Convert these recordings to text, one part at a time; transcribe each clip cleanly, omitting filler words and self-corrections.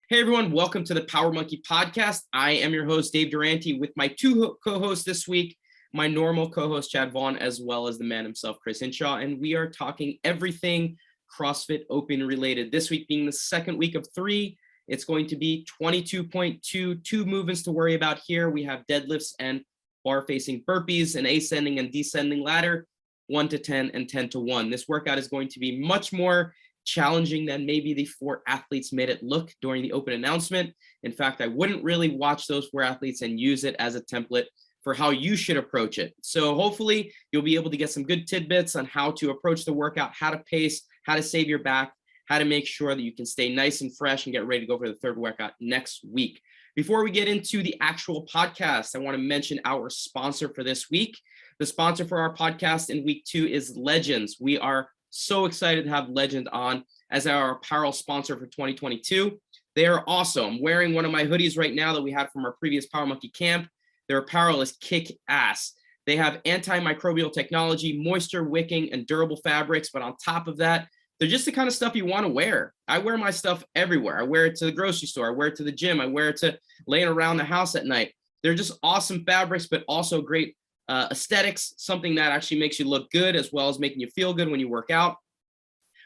Hey everyone, welcome to the Power Monkey podcast. I am your host, Dave Durante, with my two co-hosts this week, my normal co-host, Chad Vaughn, as well as the man himself, Chris Hinshaw, and we are talking everything CrossFit Open related. This week being the second week of 3, it's going to be 22.2, 2 movements to worry about here. We have deadlifts and bar-facing burpees, an ascending and descending ladder, 1 to 10 and 10 to 1. This workout is going to be much more challenging than maybe the 4 athletes made it look during the open announcement. In fact, I wouldn't really watch those 4 athletes and use it as a template for how you should approach it. So hopefully you'll be able to get some good tidbits on how to approach the workout, how to pace, how to save your back, how to make sure that you can stay nice and fresh and get ready to go for the third workout next week. Before we get into the actual podcast, I want to mention our sponsor for this week. The sponsor for our podcast in week 2 is Legends. We are so excited to have Legend on as our apparel sponsor for 2022. They are awesome. I'm wearing one of my hoodies right now that we had from our previous Power Monkey camp. Their apparel is kick ass. They have anti-microbial technology, moisture wicking, and durable fabrics. But on top of that, they're just the kind of stuff you want to wear. I wear my stuff everywhere. I wear it to the grocery store. I wear it to the gym. I wear it to laying around the house at night. They're just awesome fabrics, but also great aesthetics, something that actually makes you look good as well as making you feel good when you work out.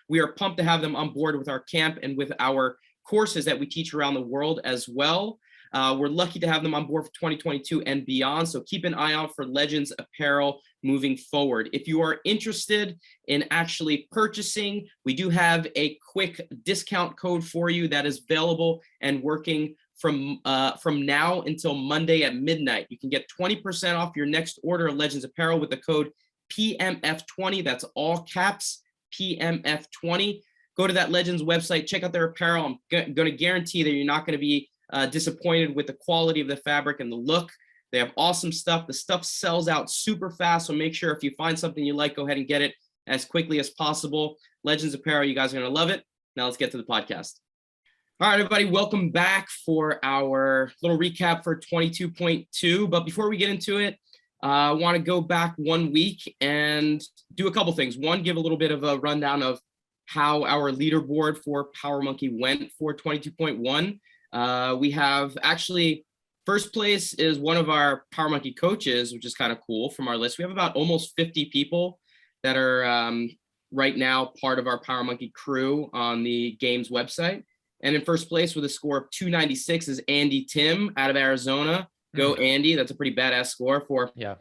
We are pumped to have them on board with our camp and with our courses that we teach around the world as well. We're lucky to have them on board for 2022 and beyond. So keep an eye out for Legends apparel moving forward. If you are interested in actually purchasing, we do have a quick discount code for you that is available and working from now until Monday at midnight. You can get 20% off your next order of Legends apparel with the code PMF20. That's all caps, PMF20. Go to that Legends website, check out their apparel. I'm going to guarantee that you're not going to be disappointed with the quality of the fabric and the look. They have awesome stuff. The stuff sells out super fast, so make sure if you find something you like, go ahead and get it as quickly as possible. Legends apparel, you guys are going to love it. Now let's get to the podcast. All right, everybody, welcome back for our little recap for 22.2. But before we get into it, I want to go back 1 week and do a couple things. One, give a little bit of a rundown of how our leaderboard for Power Monkey went for 22.1. We have actually, first place is one of our Power Monkey coaches, which is kind of cool from our list. We have about almost 50 people that are right now part of our Power Monkey crew on the game's website. And in first place with a score of 296 is Andy Tim out of Arizona. Go Andy. That's a pretty badass score for a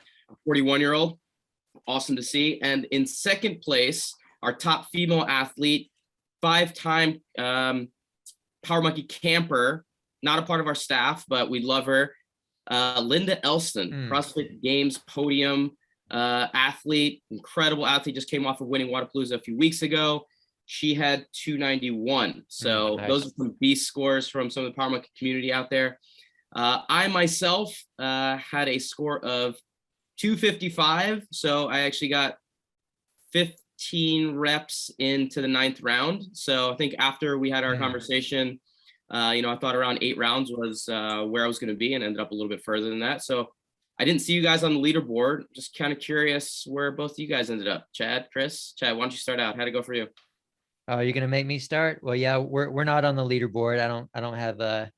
41-year-old. Awesome to see. And in second place, our top female athlete, 5-time Power Monkey camper, not a part of our staff, but we love her. Linda Elston, CrossFit Games podium athlete, incredible athlete, just came off of winning Wodapalooza a few weeks ago. She had 291. So nice. Those are some beast scores from some of the Power Monkey community out there. I myself had a score of 255. So I actually got 15 reps into the 9th round. So I think after we had our conversation, I thought around 8 rounds was where I was going to be and ended up a little bit further than that. So I didn't see you guys on the leaderboard. Just kind of curious where both of you guys ended up. Chad, Chris, why don't you start out? How'd it go for you? Oh, you're gonna make me start? Well, yeah, we're not on the leaderboard. I don't have a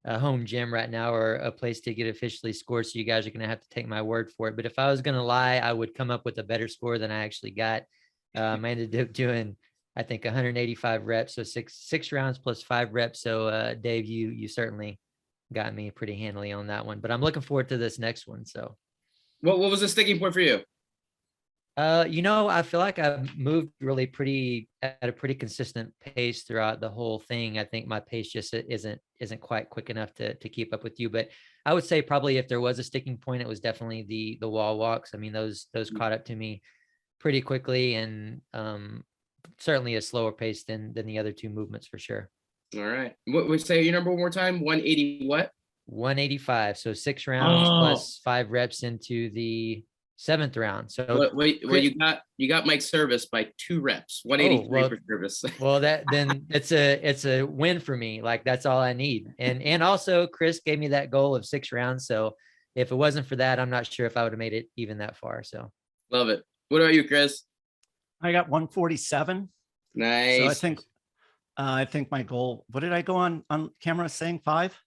home gym right now or a place to get officially scored. So you guys are gonna have to take my word for it. But if I was gonna lie, I would come up with a better score than I actually got. I ended up doing, I think, 185 reps, so six rounds plus 5 reps. So Dave, you certainly got me pretty handily on that one. But I'm looking forward to this next one. So, what was the sticking point for you? I feel like I've moved really at a pretty consistent pace throughout the whole thing. I think my pace just isn't quite quick enough to keep up with you. But I would say probably if there was a sticking point, it was definitely the wall walks. I mean, those caught up to me pretty quickly, and certainly a slower pace than the other 2 movements for sure. All right. What would say your number one more time? 180 what? 185. So 6 rounds plus 5 reps into the 7th round. So you got Mike's service by 2 reps. 183 for service. Well, then it's a win for me. Like, that's all I need. And also Chris gave me that goal of 6 rounds. So if it wasn't for that, I'm not sure if I would have made it even that far. So love it. What about you, Chris? I got 147. Nice. So I think I think my goal, what did I go on camera saying? Five?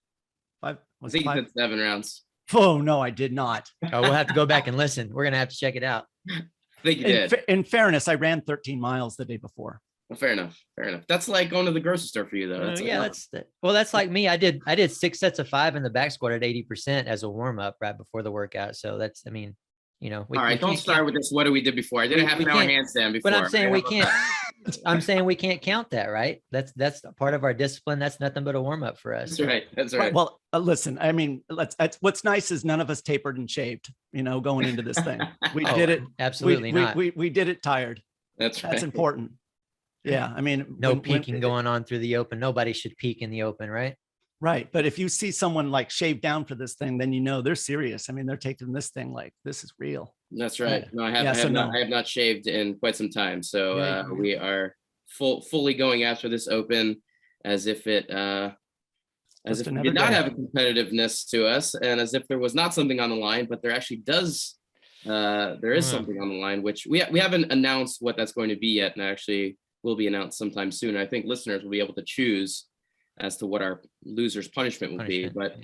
I Was think it you five? said 7 rounds. Oh, no, I did not. Oh, we'll have to go back and listen. We're gonna have to check it out. I think you did. In fairness, I ran 13 miles the day before. Well, fair enough. Fair enough. That's like going to the grocery store for you, though. That's Yeah, that's like me. I did 6 sets of 5 in the back squat at 80% as a warm up right before the workout. So that's, I mean, you know, all right. Don't start with this. What do we did before? I did a half an hour handstand before. But I'm saying we can't. I'm saying we can't count that, right? That's part of our discipline. That's nothing but a warm up for us. That's right. That's right. Well, listen, I mean, what's nice is none of us tapered and shaved, you know, going into this thing. We did it. Absolutely not. We did it tired. That's right. That's important. Yeah. I mean, no peeking going on through the open. Nobody should peek in the open, right? Right. But if you see someone like shaved down for this thing, then you know they're serious. I mean, they're taking this thing like this is real. That's right. No, I have not shaved in quite some time. So we are fully going after this open as if it as if we did not have a competitiveness to us, and as if there was not something on the line, but there actually does. There is something on the line, which we haven't announced what that's going to be yet, and actually will be announced sometime soon. I think listeners will be able to choose as to what our loser's punishment will be. But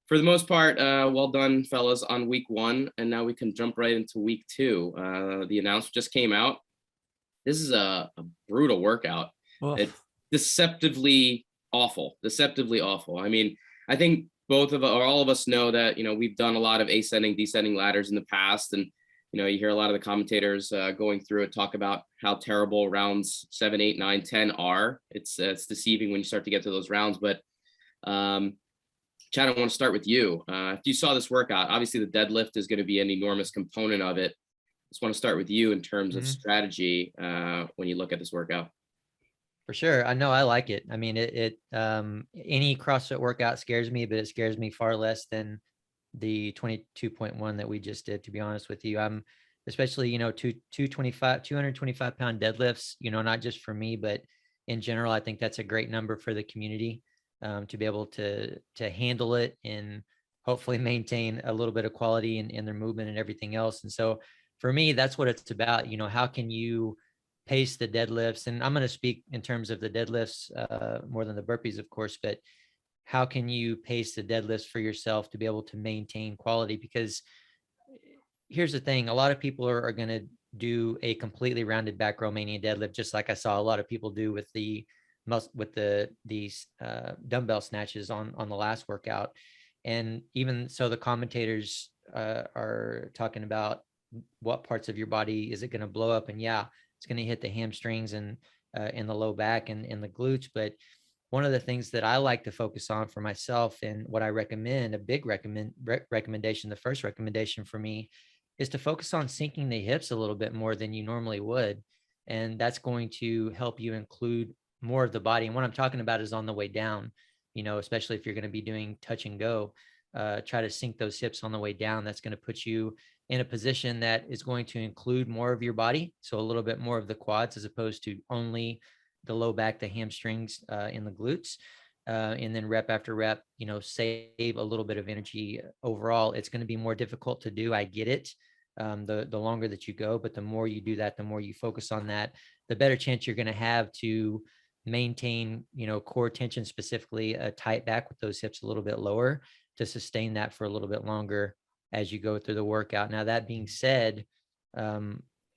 for the most part, well done, fellas, on week 1. And now we can jump right into week 2. The announcement just came out. This is a brutal workout. Oof. It's deceptively awful. I mean, I think all of us know that, you know, we've done a lot of ascending, descending ladders in the past. And, you know, you hear a lot of the commentators going through it, talk about how terrible rounds 7, 8, 9, 10 are. It's deceiving when you start to get to those rounds. But Chad, I want to start with you. If you saw this workout, obviously the deadlift is going to be an enormous component of it. Just want to start with you in terms of strategy when you look at this workout. For sure. I know I like it. I mean, any CrossFit workout scares me, but it scares me far less than the 22.1 that we just did, to be honest with you. I'm especially, you know, 225 pound deadlifts, you know, not just for me, but in general, I think that's a great number for the community to be able to handle it and hopefully maintain a little bit of quality in their movement and everything else. And so for me, that's what it's about. You know, how can you pace the deadlifts? And I'm going to speak in terms of the deadlifts more than the burpees, of course, but how can you pace the deadlifts for yourself to be able to maintain quality? Because here's the thing, a lot of people are going to do a completely rounded back Romanian deadlift, just like I saw a lot of people do with these dumbbell snatches on the last workout. And even so, the commentators are talking about what parts of your body is it going to blow up? And yeah, it's going to hit the hamstrings and in the low back and in the glutes. But one of the things that I like to focus on for myself and what I recommend, a big recommendation, the first recommendation for me is to focus on sinking the hips a little bit more than you normally would. And that's going to help you include more of the body. And what I'm talking about is on the way down, you know, especially if you're going to be doing touch and go, try to sink those hips on the way down. That's going to put you in a position that is going to include more of your body. So a little bit more of the quads as opposed to only the low back, the hamstrings, in the glutes. And then rep after rep, you know, save a little bit of energy overall. It's going to be more difficult to do. I get it. The longer that you go, but the more you do that, the more you focus on that, the better chance you're going to have to maintain, you know, core tension, specifically a tight back with those hips a little bit lower, to sustain that for a little bit longer as you go through the workout. Now, that being said,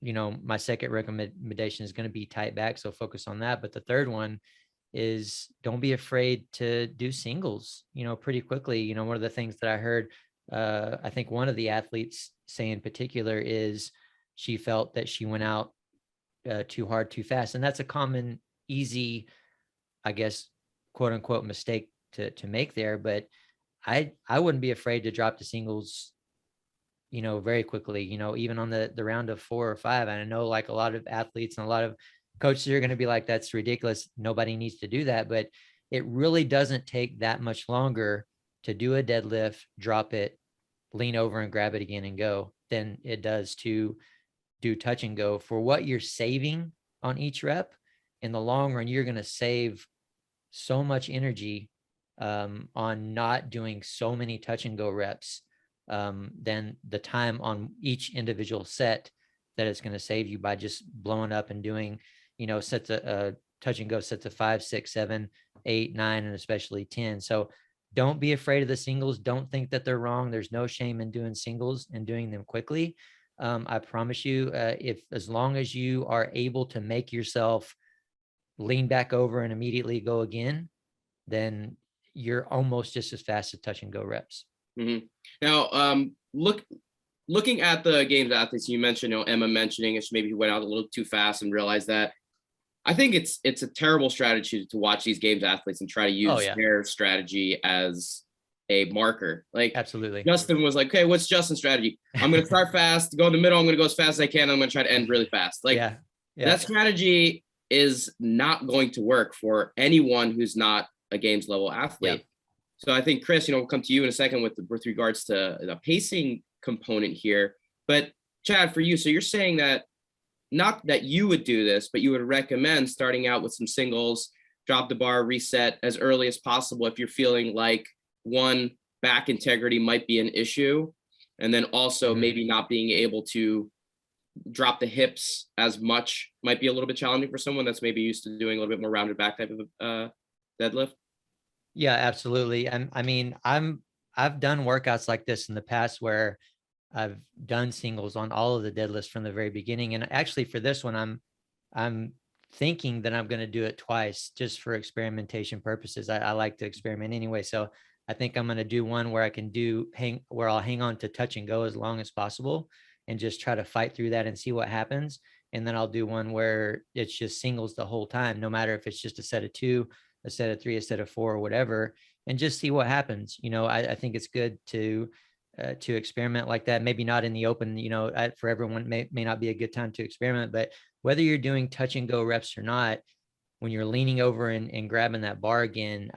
you know, my second recommendation is going to be tight back. So focus on that. But the third one is don't be afraid to do singles, you know, pretty quickly. You know, one of the things that I heard, I think one of the athletes say in particular is she felt that she went out too hard, too fast. And that's a common, easy, I guess, quote unquote, mistake to make there. But I wouldn't be afraid to drop the singles, you know, very quickly, you know, even on the round of 4 or 5. And I know like a lot of athletes and a lot of coaches are going to be like, that's ridiculous. Nobody needs to do that. But it really doesn't take that much longer to do a deadlift, drop it, lean over and grab it again and go than it does to do touch and go. For what you're saving on each rep, in the long run, you're going to save so much energy on not doing so many touch and go reps than the time on each individual set that it's going to save you by just blowing up and doing, you know, sets touch and go sets of 5, 6, 7, 8, 9, and especially 10. So don't be afraid of the singles. Don't think that they're wrong. There's no shame in doing singles and doing them quickly. I promise you, as long as you are able to make yourself lean back over and immediately go again, then you're almost just as fast as touch and go reps. Mm-hmm. Now, looking at the games athletes, you mentioned, Emma mentioning maybe he went out a little too fast and realized that. I think it's a terrible strategy to watch these games athletes and try to use their strategy as a marker. Like, absolutely. Justin was like, okay, what's Justin's strategy? I'm going to start fast, go in the middle. I'm going to go as fast as I can. I'm going to try to end really fast. Like that strategy is not going to work for anyone who's not a games level athlete. So I think, Chris, we'll come to you in a second with regards to the pacing component here. But Chad, for you, so you're saying that not that you would do this, but you would recommend starting out with some singles, drop the bar, reset as early as possible if you're feeling like one, back integrity might be an issue, and then also maybe not being able to drop the hips as much might be a little bit challenging for someone that's maybe used to doing a little bit more rounded back type of deadlift. Yeah, absolutely. I've done workouts like this in the past where I've done singles on all of the deadlifts from the very beginning. And actually for this one, I'm thinking that I'm going to do it twice just for experimentation purposes. I like to experiment anyway. So I think I'm going to do one where I can where I'll hang on to touch and go as long as possible and just try to fight through that and see what happens. And then I'll do one where it's just singles the whole time, no matter if it's just a set of 2, a set of 3, a set of 4, or whatever, and just see what happens. I think it's good to experiment like that. Maybe not in the open, for everyone may not be a good time to experiment, but whether you're doing touch and go reps or not, when you're leaning over and grabbing that bar again,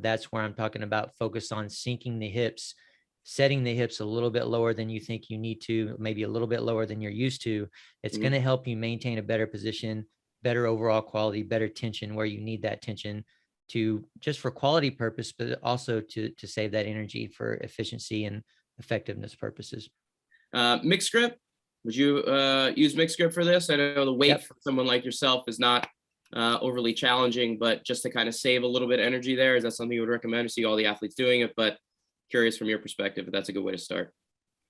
that's where I'm talking about focus on sinking the hips, setting the hips a little bit lower than you think you need to, maybe a little bit lower than you're used to. It's going to help you maintain a better position, better overall quality, better tension where you need that tension to just for quality purpose, but also to save that energy for efficiency and effectiveness purposes. Mixed grip, would you use mixed grip for this? I know the weight for someone like yourself is not overly challenging, but just to kind of save a little bit of energy there, is that something you would recommend? I see all the athletes doing it, but curious from your perspective if that's a good way to start.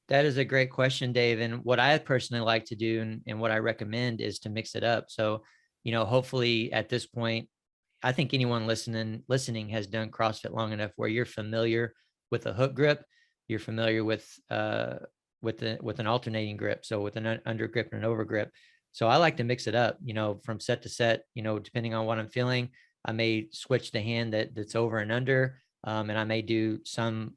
That is a great question, Dave. And what I personally like to do and what I recommend is to mix it up. So, hopefully at this point, I think anyone listening has done CrossFit long enough where you're familiar with a hook grip, you're familiar with an alternating grip, so with an under grip and an over grip. So I like to mix it up, from set to set, depending on what I'm feeling. I may switch the hand that's over and under, and I may do some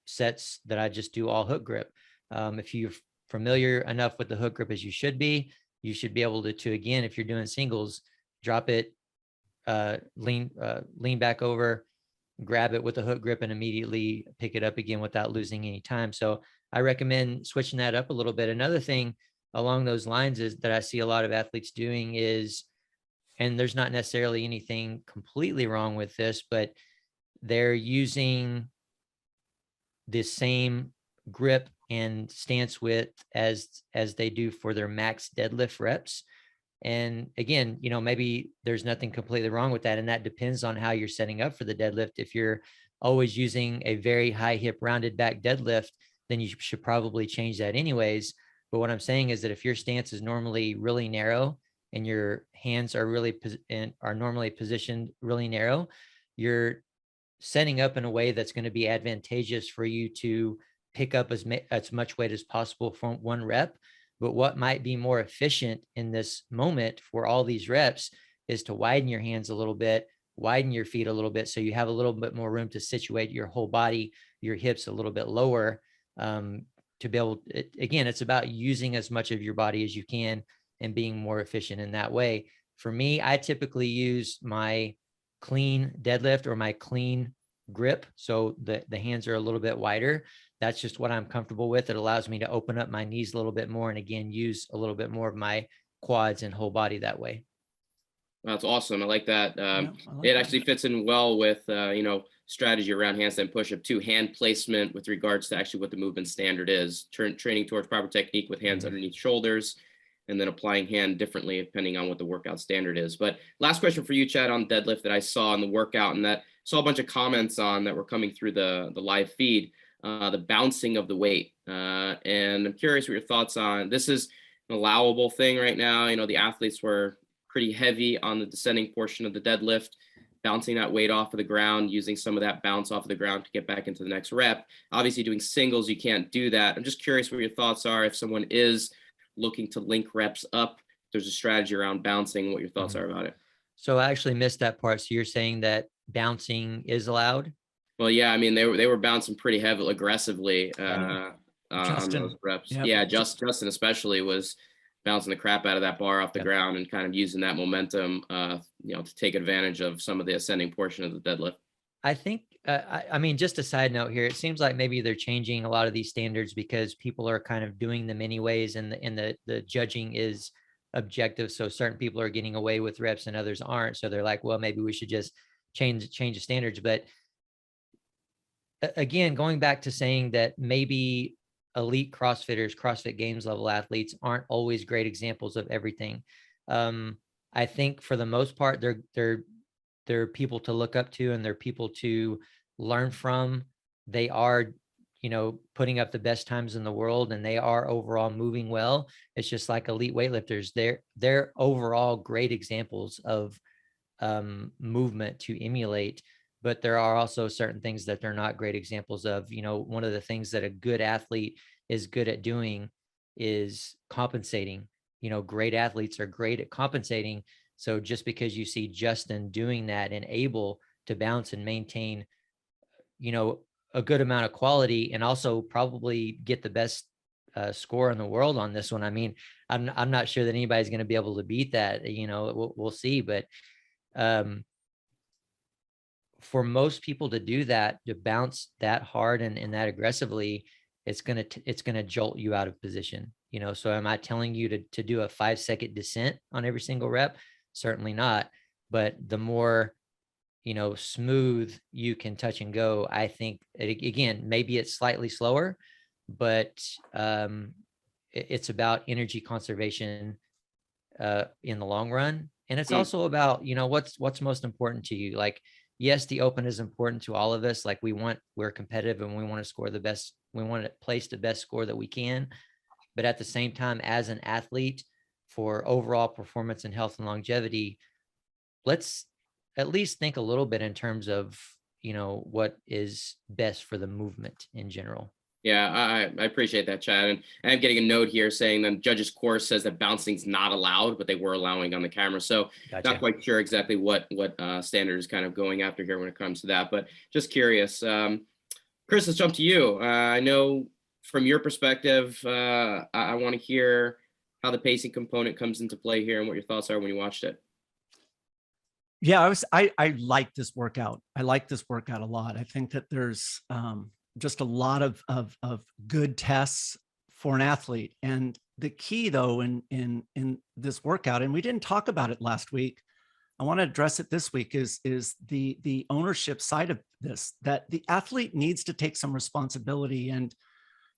sets that I just do all hook grip. If you're familiar enough with the hook grip as you should be able to again, if you're doing singles, drop it, lean back over, grab it with a hook grip and immediately pick it up again without losing any time. So I recommend switching that up a little bit. Another thing along those lines is that I see a lot of athletes doing is, and there's not necessarily anything completely wrong with this, but they're using the same grip and stance width as they do for their max deadlift reps. And again, maybe there's nothing completely wrong with that. And that depends on how you're setting up for the deadlift. If you're always using a very high hip rounded back deadlift, then you should probably change that anyways. But what I'm saying is that if your stance is normally really narrow and your hands are normally positioned really narrow, you're setting up in a way that's going to be advantageous for you to pick up as much weight as possible from one rep. But what might be more efficient in this moment for all these reps is to widen your hands a little bit, widen your feet a little bit, so you have a little bit more room to situate your whole body, your hips a little bit lower, to be able, again, it's about using as much of your body as you can and being more efficient in that way. For me, I typically use my clean deadlift or my clean grip, so the hands are a little bit wider. That's just what I'm comfortable with. It allows me to open up my knees a little bit more and again use a little bit more of my quads and whole body that way. That's awesome. I like that. It actually fits in well with strategy around handstand push-up too, hand placement with regards to actually what the movement standard is, training towards proper technique with hands underneath shoulders. and then applying hand differently depending on what the workout standard is. But last question for you, Chad, on deadlift that I saw in the workout and that saw a bunch of comments on that were coming through the live feed, the bouncing of the weight. And I'm curious what your thoughts on this. Is an allowable thing right now. You know, the athletes were pretty heavy on the descending portion of the deadlift, bouncing that weight off of the ground, using some of that bounce off of the ground to get back into the next rep. Obviously doing singles, you can't do that. I'm just curious what your thoughts are if someone is looking to link reps up, there's a strategy around bouncing, what your thoughts are about it. So I actually missed that part. So you're saying that bouncing is allowed? Well, yeah, I mean, they were bouncing pretty heavily, aggressively on those reps. Yep. Yeah, Justin especially was bouncing the crap out of that bar off the ground and kind of using that momentum, to take advantage of some of the ascending portion of the deadlift. I think, I mean, just a side note here, it seems like maybe they're changing a lot of these standards because people are kind of doing them anyways, and the judging is objective. So certain people are getting away with reps and others aren't. So they're like, well, maybe we should just change the standards. But again, going back to saying that maybe elite CrossFitters, CrossFit Games level athletes aren't always great examples of everything. I think for the most part, they're people to look up to and they're people to learn from. They are, putting up the best times in the world and they are overall moving well. It's just like elite weightlifters. They're overall great examples of movement to emulate, but there are also certain things that they're not great examples of. One of the things that a good athlete is good at doing is compensating. Great athletes are great at compensating. So just because you see Justin doing that and able to bounce and maintain, a good amount of quality and also probably get the best score in the world on this one. I mean, I'm not sure that anybody's going to be able to beat that. We'll see. But for most people to do that, to bounce that hard and that aggressively, it's gonna jolt you out of position. So am I telling you to do a 5-second descent on every single rep? Certainly not. But the more, smooth you can touch and go, I think, again, maybe it's slightly slower, but it's about energy conservation in the long run. And it's also about, what's most important to you. Like, yes, the open is important to all of us. Like we're competitive and we want to score the best. We want to place the best score that we can. But at the same time, as an athlete, for overall performance and health and longevity, let's at least think a little bit in terms of, what is best for the movement in general. Yeah, I appreciate that, Chad. And I'm getting a note here saying that judges' course says that bouncing's not allowed, but they were allowing on the camera. So Gotcha. Not quite sure exactly what standard is kind of going after here when it comes to that, but just curious. Chris, let's jump to you. I know from your perspective, I want to hear how the pacing component comes into play here and what your thoughts are when you watched it. Yeah, I like this workout. I like this workout a lot. I think that there's just a lot of good tests for an athlete. And the key though, in this workout, and we didn't talk about it last week, I want to address it this week, is the ownership side of this, that the athlete needs to take some responsibility. And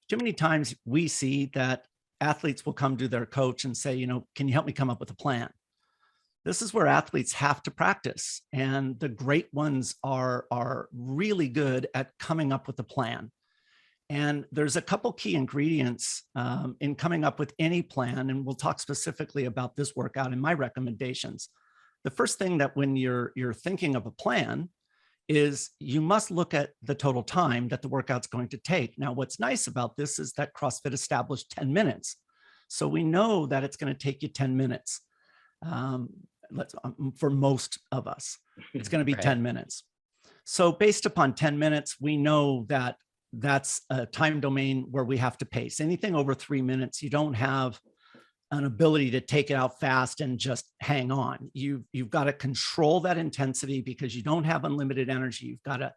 too many times we see that athletes will come to their coach and say, can you help me come up with a plan? This is where athletes have to practice. And the great ones are really good at coming up with a plan. And there's a couple key ingredients in coming up with any plan. And we'll talk specifically about this workout and my recommendations. The first thing that when you're thinking of a plan is you must look at the total time that the workout's going to take. Now, what's nice about this is that CrossFit established 10 minutes. So we know that it's going to take you 10 minutes. For most of us, it's going to be Right. 10 minutes. So based upon 10 minutes, we know that that's a time domain where we have to pace. Anything over 3 minutes, you don't have an ability to take it out fast and just hang on. You've got to control that intensity because you don't have unlimited energy. You've got to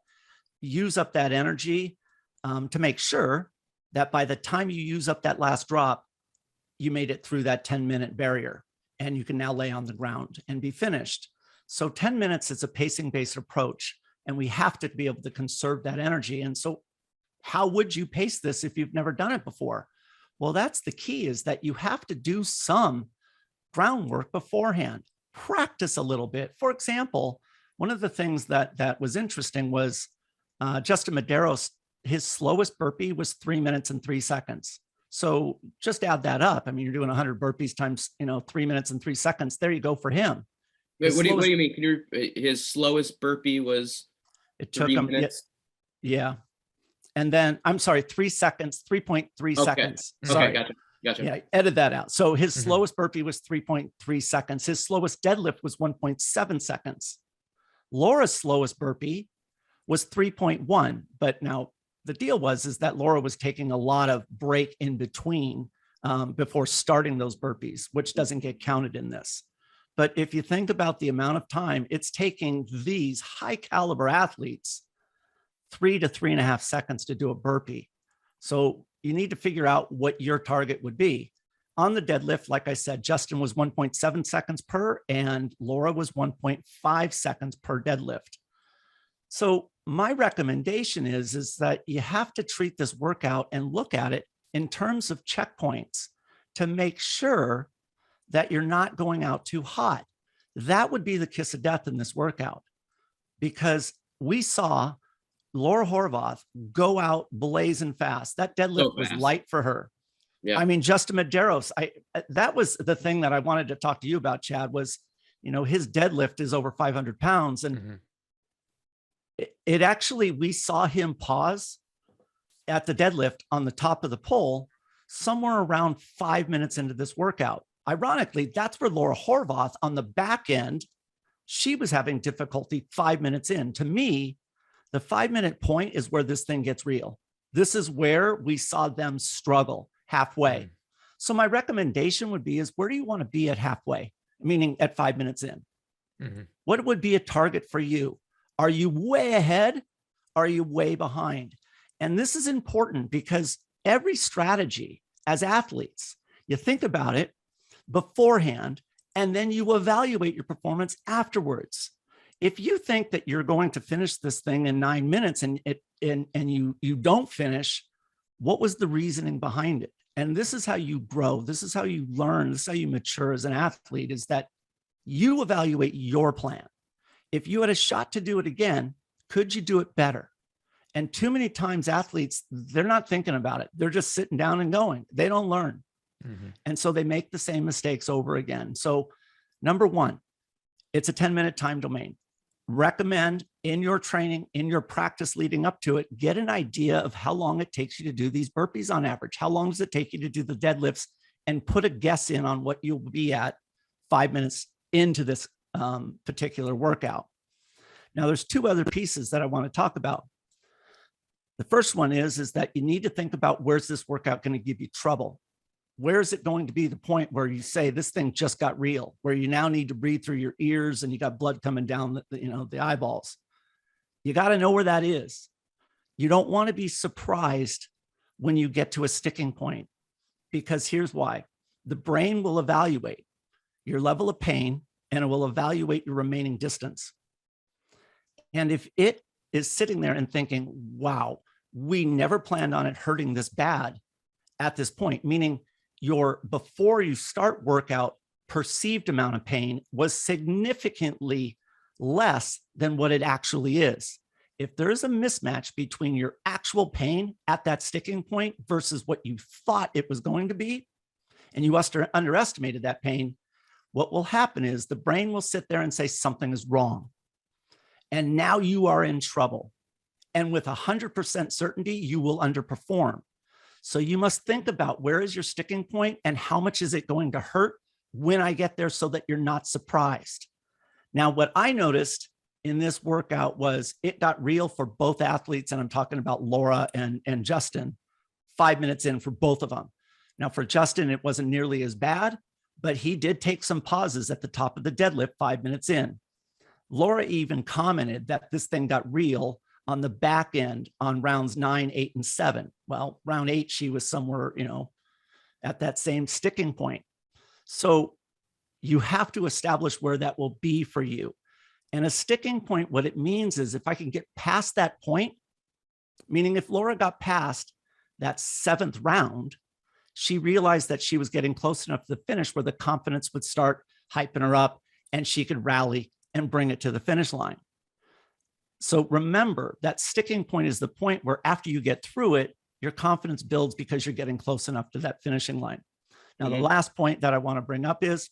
use up that energy to make sure that by the time you use up that last drop, you made it through that 10-minute barrier and you can now lay on the ground and be finished. So 10 minutes is a pacing-based approach, and we have to be able to conserve that energy. And so how would you pace this if you've never done it before? Well, that's the key, is that you have to do some groundwork beforehand, practice a little bit. For example, one of the things that was interesting was Justin Medeiros, his slowest burpee was 3 minutes and 3 seconds. So just add that up. I mean, you're doing 100 burpees times, 3 minutes and 3 seconds. There you go for him. Wait, what do you mean? Can you, his slowest burpee was it took 3 him, minutes? yeah. And then, I'm sorry, 3 seconds, 3.3 seconds. Sorry. Okay, gotcha. Yeah, edit that out. So his slowest burpee was 3.3 seconds. His slowest deadlift was 1.7 seconds. Laura's slowest burpee was 3.1. But now the deal is that Laura was taking a lot of break in between before starting those burpees, which doesn't get counted in this. But if you think about the amount of time it's taking these high caliber athletes 3 to 3.5 seconds to do a burpee. So you need to figure out what your target would be. On the deadlift, like I said, Justin was 1.7 seconds per, and Laura was 1.5 seconds per deadlift. So my recommendation is that you have to treat this workout and look at it in terms of checkpoints to make sure that you're not going out too hot. That would be the kiss of death in this workout, because we saw Laura Horvath go out blazing fast. That deadlift was light for her. Yeah. I mean, Justin Medeiros, that was the thing that I wanted to talk to you about, Chad, was, his deadlift is over 500 pounds. And it actually, we saw him pause at the deadlift on the top of the pole somewhere around 5 minutes into this workout. Ironically, that's where Laura Horvath on the back end, she was having difficulty 5 minutes in. To me, the 5 minute point is where this thing gets real. This is where we saw them struggle halfway. So my recommendation would be where do you want to be at halfway? Meaning at 5 minutes in. What would be a target for you? Are you way ahead? Are you way behind? And this is important because every strategy as athletes, you think about it beforehand, and then you evaluate your performance afterwards. If you think that you're going to finish this thing in 9 minutes and you don't finish, what was the reasoning behind it? And this is how you grow. This is how you learn. This is how you mature as an athlete, is that you evaluate your plan. If you had a shot to do it again, could you do it better? And too many times athletes, they're not thinking about it. They're just sitting down and going. They don't learn. And so they make the same mistakes over again. So number one, it's a 10-minute time domain. Recommend in your training, in your practice leading up to it, get an idea of how long it takes you to do these burpees on average. How long does it take you to do the deadlifts? And put a guess in on what you'll be at 5 minutes into this particular workout. Now, there's two other pieces that I want to talk about. The first one is that you need to think about, where's this workout going to give you trouble? Where is it going to be the point where you say this thing just got real, where you now need to breathe through your ears and you got blood coming down the eyeballs? You got to know where that is. You don't want to be surprised when you get to a sticking point, because here's why. The brain will evaluate your level of pain and it will evaluate your remaining distance. And if it is sitting there and thinking, wow, we never planned on it hurting this bad at this point, meaning your before you start workout perceived amount of pain was significantly less than what it actually is. If there is a mismatch between your actual pain at that sticking point versus what you thought it was going to be, and you underestimated that pain, what will happen is the brain will sit there and say something is wrong. And now you are in trouble. And with 100% certainty, you will underperform. So you must think about, where is your sticking point and how much is it going to hurt when I get there, so that you're not surprised. Now, what I noticed in this workout was it got real for both athletes. And I'm talking about Laura and Justin, 5 minutes in for both of them. Now for Justin, it wasn't nearly as bad, but he did take some pauses at the top of the deadlift 5 minutes in. Laura even commented that this thing got real on the back end on rounds 9, 8, and 7. Well, round 8, she was somewhere, at that same sticking point. So you have to establish where that will be for you. And a sticking point, what it means is if I can get past that point, meaning if Laura got past that 7th round, she realized that she was getting close enough to the finish where the confidence would start hyping her up and she could rally and bring it to the finish line. So remember, that sticking point is the point where after you get through it, your confidence builds because you're getting close enough to that finishing line. Now, the last point that I want to bring up is,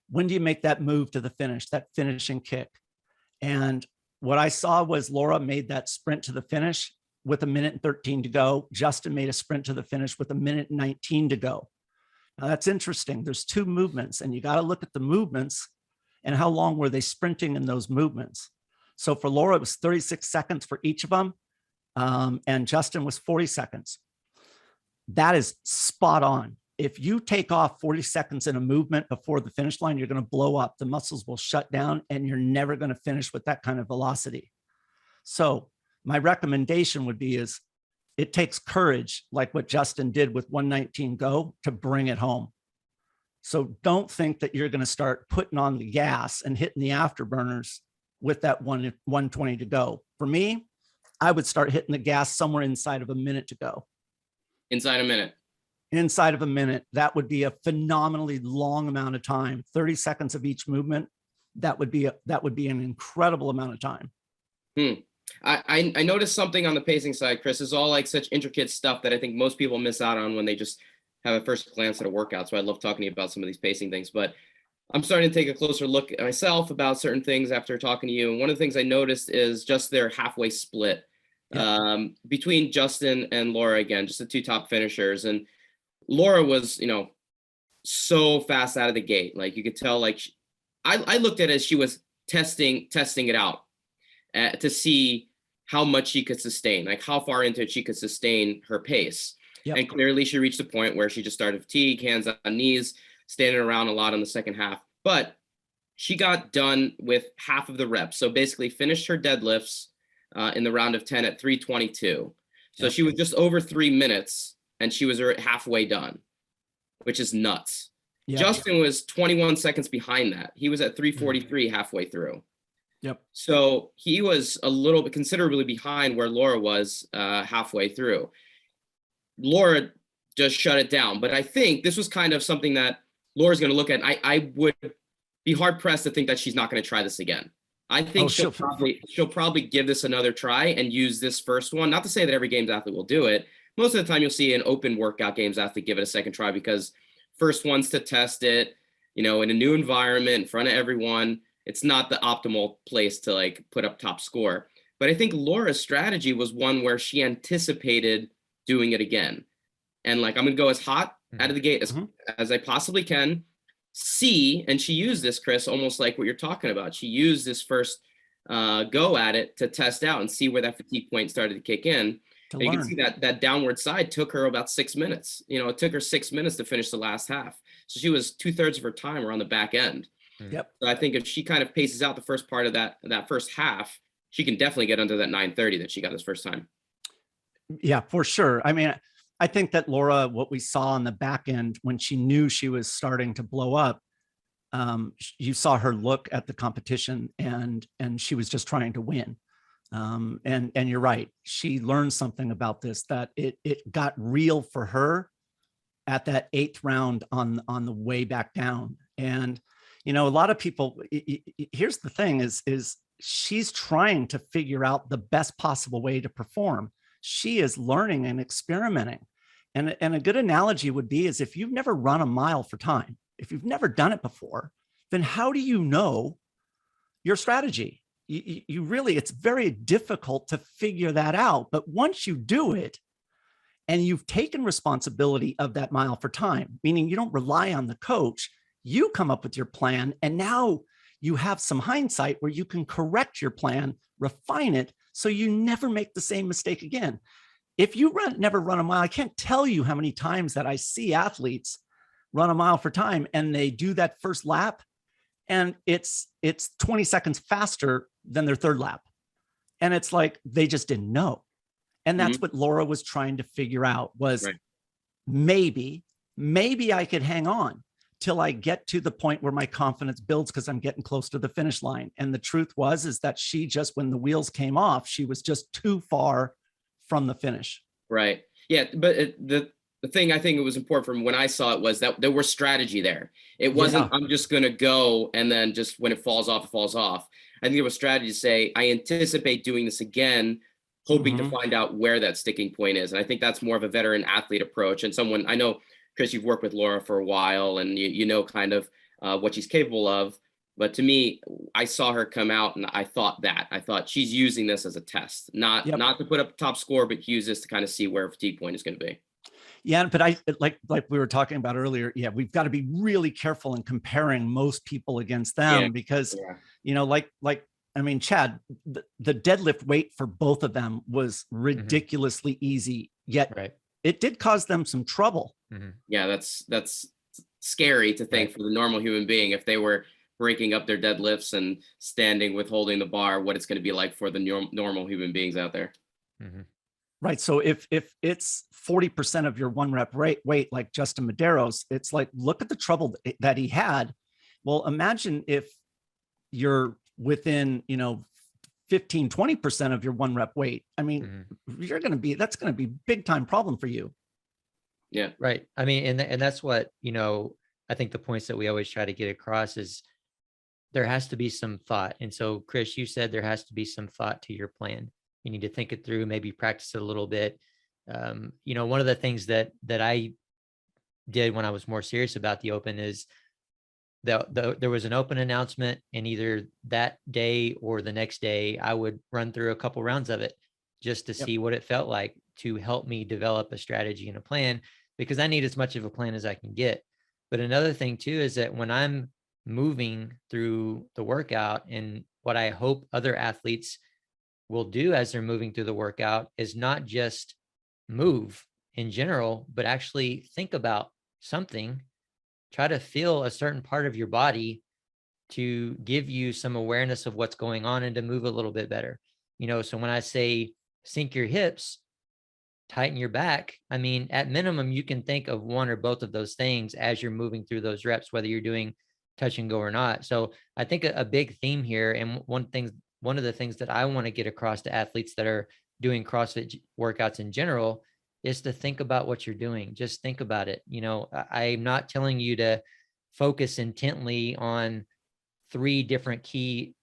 when do you make that move to the finish, that finishing kick? And what I saw was Laura made that sprint to the finish with 1:13 to go. Justin made a sprint to the finish with 1:19 to go. Now that's interesting. There's two movements, and you got to look at the movements and how long were they sprinting in those movements. So for Laura, it was 36 seconds for each of them. And Justin was 40 seconds. That is spot on. If you take off 40 seconds in a movement before the finish line, you're going to blow up. The muscles will shut down and you're never going to finish with that kind of velocity. So my recommendation would be is, it takes courage, like what Justin did with 1:19 go, to bring it home. So don't think that you're going to start putting on the gas and hitting the afterburners with that 1:20 to go. For me, I would start hitting the gas somewhere inside of a minute to go. Inside a minute. Inside of a minute. That would be a phenomenally long amount of time. 30 seconds of each movement. That would be an incredible amount of time. I noticed something on the pacing side, Chris. It's all like such intricate stuff that I think most people miss out on when they just have a first glance at a workout. So I love talking to you about some of these pacing things, but I'm starting to take a closer look at myself about certain things after talking to you. And one of the things I noticed is just their halfway split between Justin and Laura, again, just the two top finishers. And Laura was, so fast out of the gate. Like you could tell, like I looked at it as she was testing it out to see how much she could sustain, like how far into it she could sustain her pace. Yep. And clearly she reached a point where she just started fatigue, hands on knees, standing around a lot in the second half. But she got done with half of the reps. So basically finished her deadlifts in the round of 10 at 3:22. So she was just over 3 minutes and she was halfway done, which is nuts. Yep. Justin was 21 seconds behind that. He was at 3:43 halfway through. Yep. So he was a little bit considerably behind where Laura was halfway through. Laura just shut it down. But I think this was kind of something that Laura's going to look at. I would be hard pressed to think that she's not going to try this again. I think she'll probably give this another try and use this first one. Not to say that every games athlete will do it. Most of the time you'll see an open workout games athlete give it a second try, because first one's to test it, in a new environment in front of everyone. It's not the optimal place to like put up top score. But I think Laura's strategy was one where she anticipated doing it again. And like, I'm going to go as hot out of the gate as I possibly can. And she used this, Chris, almost like what you're talking about. She used this first go at it to test out and see where that fatigue point started to kick in. And you can see that downward side took her about 6 minutes. It took her 6 minutes to finish the last half. So she was 2/3 of her time were on the back end. Yep. So I think if she kind of paces out the first part of that first half, she can definitely get under that 9:30 that she got this first time. Yeah, for sure. I mean, I think that Laura, what we saw on the back end when she knew she was starting to blow up, you saw her look at the competition and she was just trying to win. And you're right. She learned something about this, that it got real for her at that 8th round on the way back down. And, a lot of people, here's the thing is she's trying to figure out the best possible way to perform. She is learning and experimenting. And a good analogy would be is if you've never run a mile for time, if you've never done it before, then how do you know your strategy? You really, it's very difficult to figure that out. But once you do it and you've taken responsibility of that mile for time, meaning you don't rely on the coach, you come up with your plan. And now you have some hindsight where you can correct your plan, refine it, so you never make the same mistake again. If you never run a mile, I can't tell you how many times that I see athletes run a mile for time and they do that first lap and it's 20 seconds faster than their third lap. And it's like, they just didn't know. And that's what Laura was trying to figure out was maybe I could hang on till I get to the point where my confidence builds because I'm getting close to the finish line. And the truth is that she just, when the wheels came off, she was just too far from the finish. Right. Yeah. But the thing I think it was important from when I saw it was that there was strategy there. It wasn't, Yeah. I'm just going to go and then just when it falls off, it falls off. I think it was strategy to say, I anticipate doing this again, hoping to find out where that sticking point is. And I think that's more of a veteran athlete approach. And someone, I know, Chris, you've worked with Laura for a while and you know kind of what she's capable of. But to me, I saw her come out and I thought she's using this as a test, not to put up a top score, but use this to kind of see where her fatigue point is going to be. Yeah, but I like we were talking about earlier. Yeah, we've got to be really careful in comparing most people against them because, you know, like I mean, Chad, the deadlift weight for both of them was ridiculously easy, yet it did cause them some trouble. Yeah, that's scary to think for the normal human being if they were breaking up their deadlifts and standing with holding the bar, what it's going to be like for the normal human beings out there. Right. So if it's 40% of your 1 rep weight, like Justin Medeiros, it's like, look at the trouble that he had. Well, imagine if you're within, you know, 15, 20% of your 1 rep weight. I mean, that's going to be big time problem for you. Yeah. Right. I mean, and that's what, you know, I think the points that we always try to get across is there has to be some thought. And so, Chris, you said there has to be some thought to your plan. You need to think it through, maybe practice it a little bit. You know, one of the things that I did when I was more serious about the Open is there was an Open announcement, and either that day or the next day, I would run through a couple rounds of it just to see what it felt like, to help me develop a strategy and a plan, because I need as much of a plan as I can get. But another thing too is that when I'm moving through the workout, and what I hope other athletes will do as they're moving through the workout is not just move in general, but actually think about something, try to feel a certain part of your body to give you some awareness of what's going on and to move a little bit better. You know, so when I say sink your hips, tighten your back, I mean, at minimum, you can think of one or both of those things as you're moving through those reps, whether you're doing touch and go or not. So I think a big theme here, and one of the things that I want to get across to athletes that are doing CrossFit workouts in general is to think about what you're doing. Just think about it. You know, I'm not telling you to focus intently on 3 different key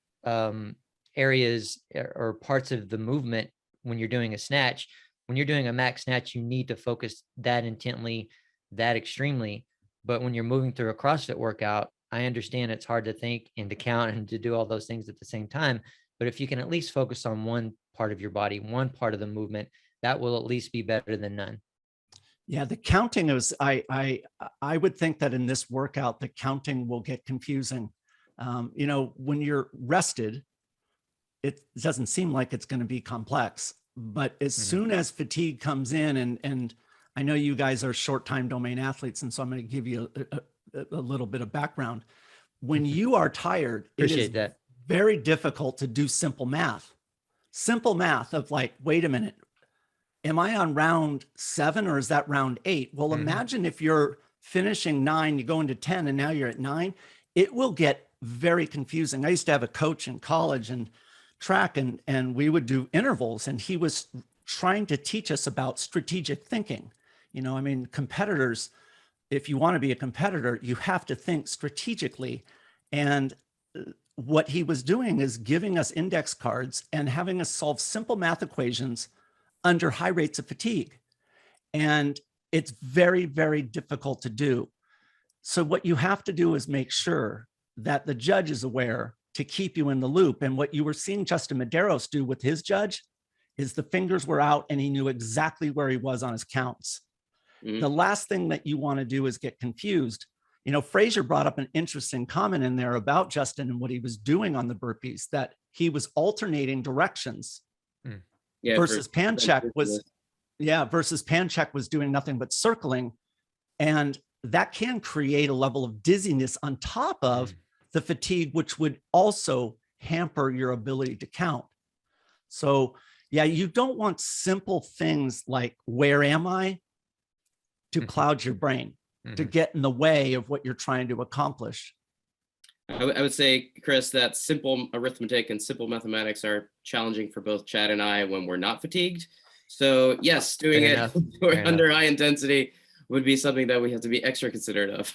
areas or parts of the movement when you're doing a snatch. When you're doing a max snatch, you need to focus that intently, that extremely. But when you're moving through a CrossFit workout, I understand it's hard to think and to count and to do all those things at the same time. But if you can at least focus on one part of your body, one part of the movement, that will at least be better than none. Yeah, the counting is, I would think that in this workout, the counting will get confusing. You know, when you're rested, it doesn't seem like it's going to be complex, but as soon as fatigue comes in, and I know you guys are short time domain athletes, and so I'm going to give you a little bit of background. When you are tired, Appreciate that. Very difficult to do simple math of like, wait a minute, am I on round 7 or is that round 8? Well, imagine if you're finishing 9, you go into 10 and now you're at 9, it will get very confusing. I used to have a coach in college and track, and we would do intervals, and he was trying to teach us about strategic thinking. You know, I mean, competitors, if you want to be a competitor, you have to think strategically. And what he was doing is giving us index cards and having us solve simple math equations under high rates of fatigue. And it's very, very difficult to do. So what you have to do is make sure that the judge is aware to keep you in the loop. And what you were seeing Justin Medeiros do with his judge is the fingers were out and he knew exactly where he was on his counts. The last thing that you want to do is get confused. You know, Fraser brought up an interesting comment in there about Justin and what he was doing on the burpees, that he was alternating directions versus Pancheck was doing nothing but circling. And that can create a level of dizziness on top of the fatigue, which would also hamper your ability to count. So yeah, you don't want simple things like, where am I, to cloud your brain, to get in the way of what you're trying to accomplish. I would say, Chris, that simple arithmetic and simple mathematics are challenging for both Chad and I when we're not fatigued. So yes, doing it under high intensity would be something that we have to be extra considerate of.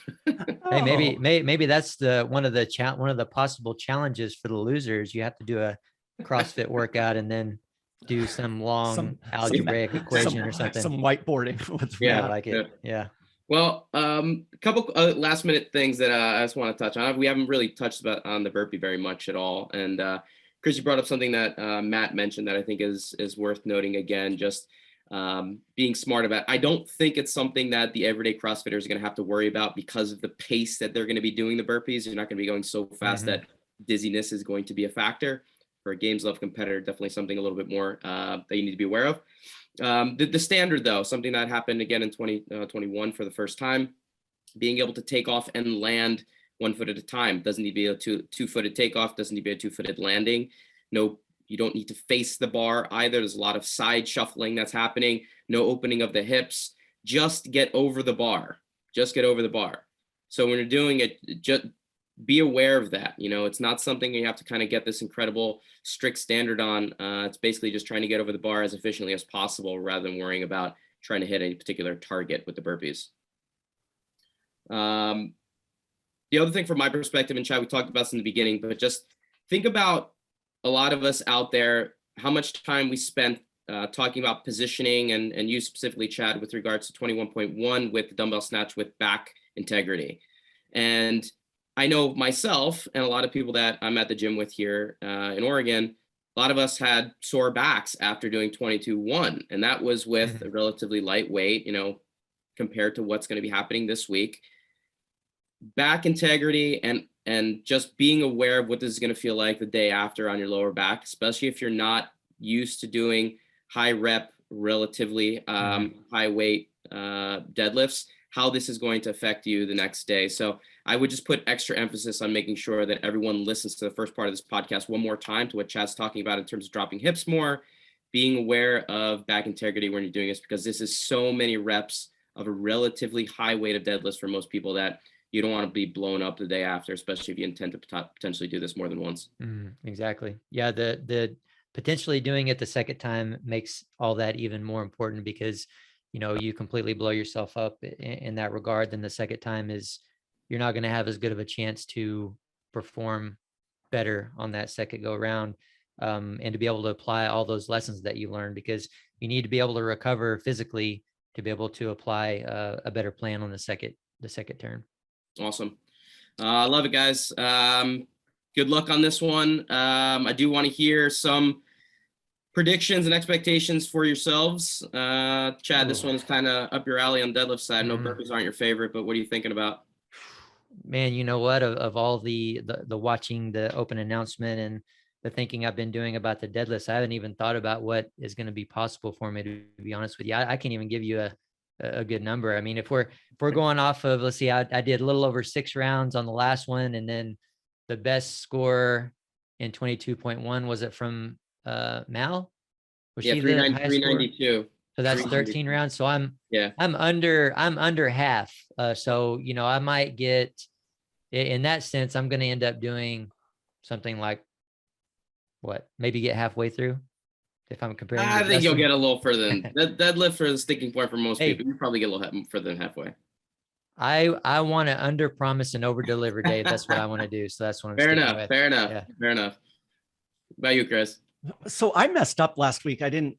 Hey, maybe that's one of the possible challenges for the losers. You have to do a CrossFit workout and then do some long algebraic equation or something. Some whiteboarding with I like it. Yeah. Well, a couple last minute things that I just want to touch on. We haven't really touched on the burpee very much at all. And Chris, you brought up something that Matt mentioned that I think is worth noting again, just being smart about. I don't think it's something that the everyday CrossFitter is going to have to worry about because of the pace that they're going to be doing the burpees. You're not going to be going so fast that dizziness is going to be a factor. For a games level competitor, definitely something a little bit more that you need to be aware of. The standard, though, something that happened again in 2021 for the first time, being able to take off and land 1 foot at a time. Doesn't need to be a two-footed takeoff, doesn't need to be a two-footed landing. No, you don't need to face the bar either. There's a lot of side shuffling that's happening. No opening of the hips. Just get over the bar. Just get over the bar. So when you're doing it, just be aware of that. You know, it's not something you have to kind of get this incredible strict standard on. It's basically just trying to get over the bar as efficiently as possible rather than worrying about trying to hit any particular target with the burpees. The other thing from my perspective, and Chad, we talked about this in the beginning, but just think about a lot of us out there, how much time we spent talking about positioning and you specifically, Chad, with regards to 21.1 with the dumbbell snatch with back integrity. And I know myself and a lot of people that I'm at the gym with here in Oregon, a lot of us had sore backs after doing 22.1, and that was with a relatively lightweight, you know, compared to what's going to be happening this week. Back integrity and just being aware of what this is going to feel like the day after on your lower back, especially if you're not used to doing high rep, relatively high weight deadlifts, how this is going to affect you the next day. So I would just put extra emphasis on making sure that everyone listens to the first part of this podcast one more time to what Chad's talking about in terms of dropping hips more, being aware of back integrity when you're doing this, because this is so many reps of a relatively high weight of deadlifts for most people that you don't want to be blown up the day after, especially if you intend to potentially do this more than once. Exactly. Yeah. The potentially doing it the second time makes all that even more important because, you know, you completely blow yourself up in that regard. Then the second time is you're not going to have as good of a chance to perform better on that second go around, and to be able to apply all those lessons that you learned, because you need to be able to recover physically to be able to apply a better plan on the second turn. Awesome. I love it, guys. Good luck on this one. I do want to hear some predictions and expectations for yourselves. Chad, this one is kind of up your alley on deadlift side. No burpees aren't your favorite, but what are you thinking about? Man, you know what? Of all the watching the open announcement and the thinking I've been doing about the deadlifts, I haven't even thought about what is going to be possible for me, to be honest with you. I can't even give you a good number. I mean, if we're going off of, let's see, I did a little over 6 rounds on the last one, and then the best score in 22.1 was it from Mal? Was she the highest 392? So that's 13 rounds. So I'm under half. So, you know, I might get, in that sense, I'm going to end up doing something like maybe get halfway through. If I'm comparing, I think you'll get a little further than deadlift for the sticking point for most people. You probably get a little further than halfway. I want to under promise and over deliver, Dave. That's what I want to do. So that's what I'm Fair enough. with. Fair enough. Yeah. Fair enough. What about you, Chris? So I messed up last week. I didn't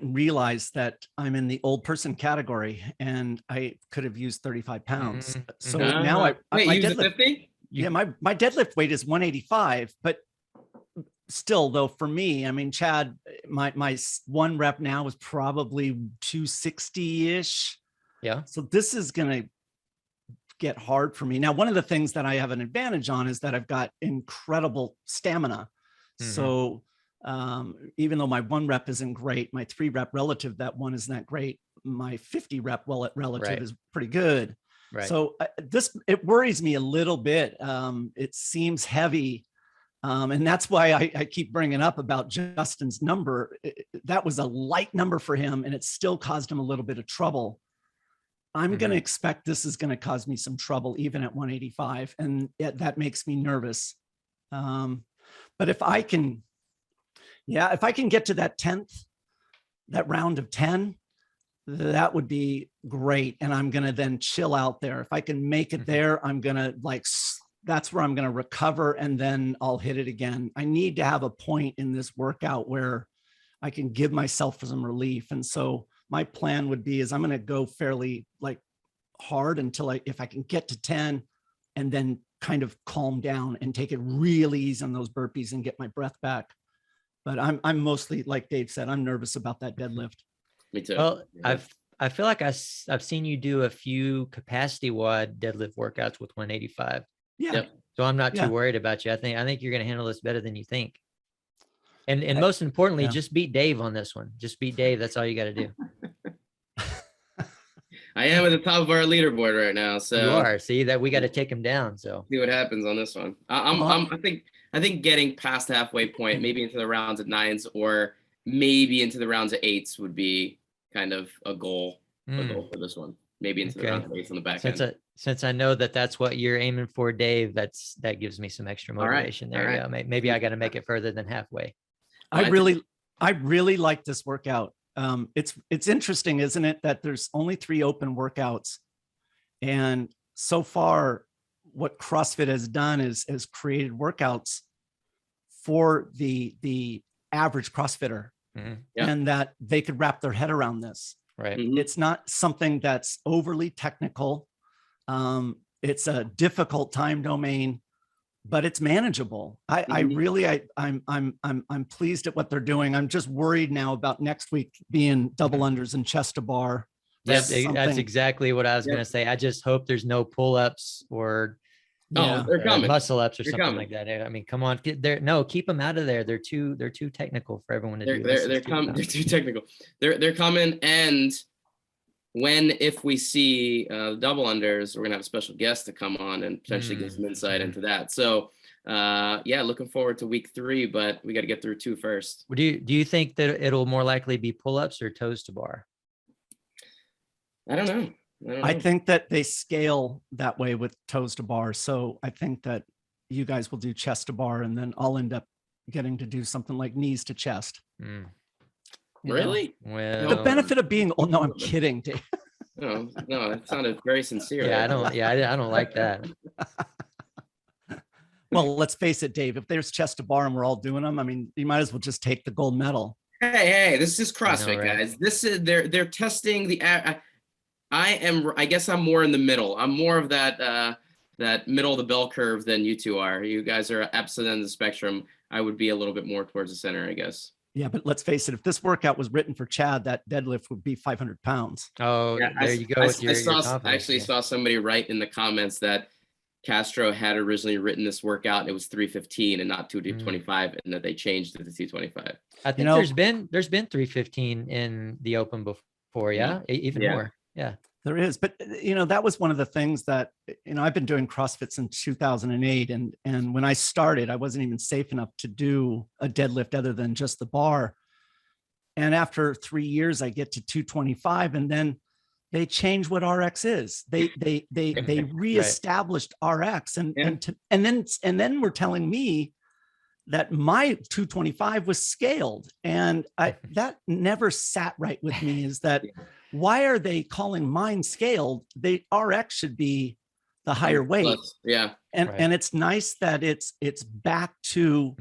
realize that I'm in the old person category and I could have used 35 pounds. So now wait, you use 50? Yeah, my deadlift weight is 185, but still though, for me, I mean, Chad, my one rep now is probably 260-ish. Yeah. So this is going to get hard for me. Now, one of the things that I have an advantage on is that I've got incredible stamina. So even though my 1 rep isn't great, my 3 rep relative, that one isn't that great. My 50 rep relative is pretty good. Right. So it worries me a little bit. It seems heavy. And that's why I keep bringing up about Justin's number. That was a light number for him, and it still caused him a little bit of trouble. I'm going to expect this is going to cause me some trouble even at 185. And that makes me nervous. But if I can get to that 10th, that round of 10, that would be great. And I'm going to then chill out there. If I can make it there, I'm going to that's where I'm going to recover, and then I'll hit it again. I need to have a point in this workout where I can give myself some relief. And so my plan would be is I'm going to go fairly hard until if I can get to 10 and then kind of calm down and take it really easy on those burpees and get my breath back. But I'm mostly, like Dave said, I'm nervous about that deadlift. Me too. Well, I feel like I've seen you do a few capacity WOD deadlift workouts with 185. Yeah. Yep. So I'm not too worried about you. I think you're going to handle this better than you think. And most importantly, just beat Dave on this one. Just beat Dave. That's all you got to do. I am at the top of our leaderboard right now. So you are. See that we got to take him down. So see what happens on this one. I think getting past the halfway point, maybe into the rounds of 9s or maybe into the rounds of 8s would be kind of a goal for this one. Maybe into the rounds of 8s on the back end. Since I know that that's what you're aiming for, Dave, that gives me some extra motivation there. Right. Yeah, maybe I got to make it further than halfway. I really like this workout. It's interesting, isn't it, that there's only 3 open workouts, and so far what CrossFit has done is created workouts for the average CrossFitter, and that they could wrap their head around this. Right. It's not something that's overly technical. It's a difficult time domain, but it's manageable. I'm pleased at what they're doing. I'm just worried now about next week being double unders and chest to bar. That's exactly what I was going to say. I just hope there's no pull-ups or muscle ups or something like that. I mean, come on, keep them out of there. They're too technical for everyone to do. They're too technical. They're coming, and if we see double unders, we're gonna have a special guest to come on and potentially give some insight into that. So looking forward to week 3, but we got to get through 2 first. Do you think that it'll more likely be pull-ups or toes to bar? I don't know. I think that they scale that way with toes to bar. So I think that you guys will do chest to bar, and then I'll end up getting to do something like knees to chest. Really? Well, the benefit of being, oh no, I'm kidding, Dave. No, that sounded very sincere. Yeah, I don't like that. Well, let's face it, Dave, if there's chest to bar and we're all doing them, I mean, you might as well just take the gold medal. Hey, this is CrossFit, guys. This is they're testing the I guess I'm more in the middle. I'm more of that middle of the bell curve than you two are. You guys are opposite ends of the spectrum. I would be a little bit more towards the center, I guess. Yeah, but let's face it, if this workout was written for Chad, that deadlift would be 500 pounds. Oh, yeah, there you go. I actually saw somebody write in the comments that Castro had originally written this workout. It was 315 and not 225, and that they changed it to 225. I think there's been 315 in the open before. Even more. Yeah, there is. But, that was one of the things that, I've been doing CrossFit since 2008. And when I started, I wasn't even safe enough to do a deadlift other than just the bar. And after 3 years, I get to 225, and then they change what RX is. They reestablished RX, and then we're telling me that my 225 was scaled, and that never sat right with me. Is that why are they calling mine scaled? RX should be the higher weight. And it's nice that it's back to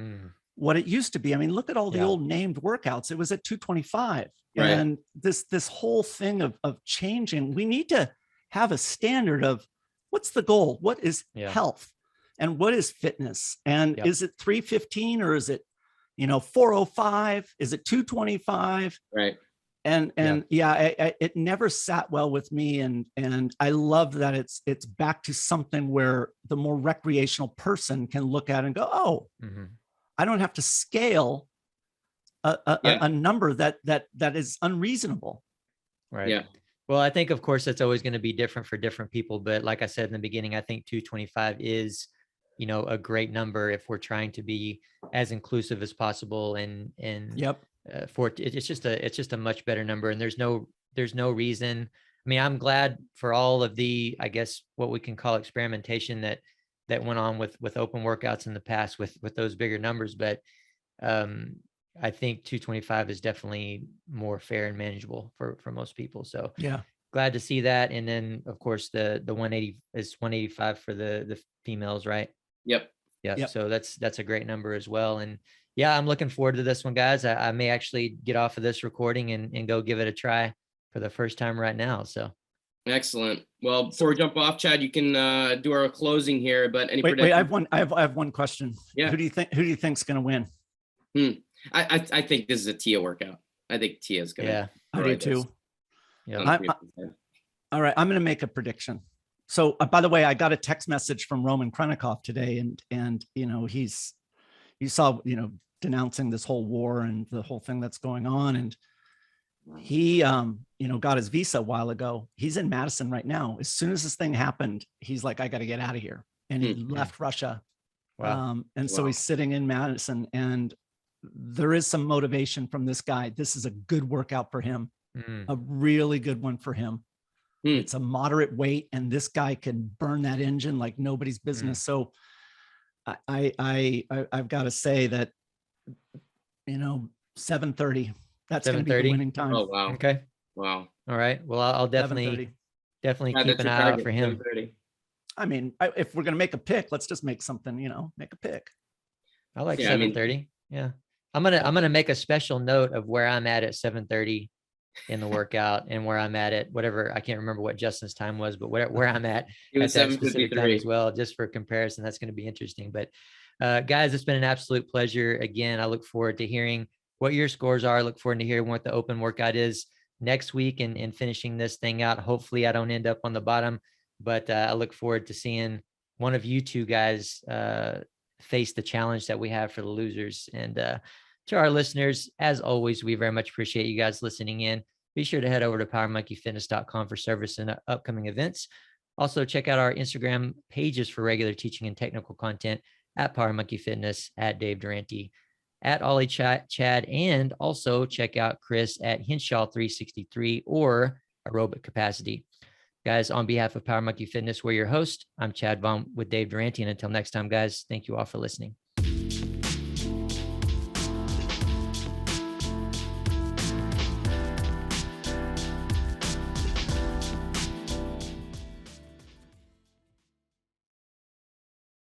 what it used to be. I mean, look at all the old named workouts. It was at 225. And this whole thing of changing, we need to have a standard of what's the goal? What is health? And what is fitness? And is it 315 or is it, 405? Is it 225? Right. And it never sat well with me. And I love that it's back to something where the more recreational person can look at it and go, I don't have to scale a number that is unreasonable. Right. Yeah. Well, I think, of course, it's always going to be different for different people. But like I said in the beginning, I think 225 is, a great number if we're trying to be as inclusive as possible. And it's just a much better number. And there's no reason. I mean, I'm glad for all of the, I guess, what we can call experimentation that went on with open workouts in the past with those bigger numbers. But I think 225 is definitely more fair and manageable for most people. So Yeah. glad to see that. And then of course the 180 is 185 for the females, right? Yep. Yep. So that's a great number as well. And yeah, I'm looking forward to this one, guys. I may actually get off of this recording and go give it a try for the first time right now. So excellent. Well, before we jump off, Chad, you can do our closing here. But any wait, I have one question. Yeah. Who do you think's going to win? I think this is a Tia workout. I think Tia's gonna. Yeah, I do too. Yeah. All right, I'm going to make a prediction. So, by the way, I got a text message from Roman Krennikov today, and you saw denouncing this whole war and the whole thing that's going on, and he got his visa a while ago. He's in Madison right now. As soon as this thing happened, he's like, I got to get out of here, and he left Russia. Wow. So he's sitting in Madison, and there is some motivation from this guy. This is a good workout for him, a really good one for him. It's a moderate weight, and this guy can burn that engine like nobody's business. So I've got to say that 7:30. That's going to be the winning time. Oh wow. Okay. Wow. All right. Well, I'll definitely keep an eye out for him. 7:30. I mean, if we're going to make a pick, let's just make something. Make a pick. I like 7:30. Yeah. I'm gonna make a special note of where I'm at 7:30 in the workout and where I'm at whatever. I can't remember what Justin's time was, but where I'm at that specific time as well, just for comparison. That's going to be interesting. But guys, it's been an absolute pleasure. Again, I look forward to hearing what your scores are. I look forward to hearing what the open workout is next week and finishing this thing out. Hopefully I don't end up on the bottom, but I look forward to seeing one of you two guys face the challenge that we have for the losers. And to our listeners, as always, we very much appreciate you guys listening in. Be sure to head over to powermonkeyfitness.com for service and upcoming events. Also, check out our Instagram pages for regular teaching and technical content at Power Monkey Fitness, at Dave Durante, at Ollie Chad, and also check out Chris at Hinshaw 363 or Aerobic Capacity. Guys, on behalf of Power Monkey Fitness, we're your host. I'm Chad Vaughn with Dave Durante. And until next time, guys, thank you all for listening.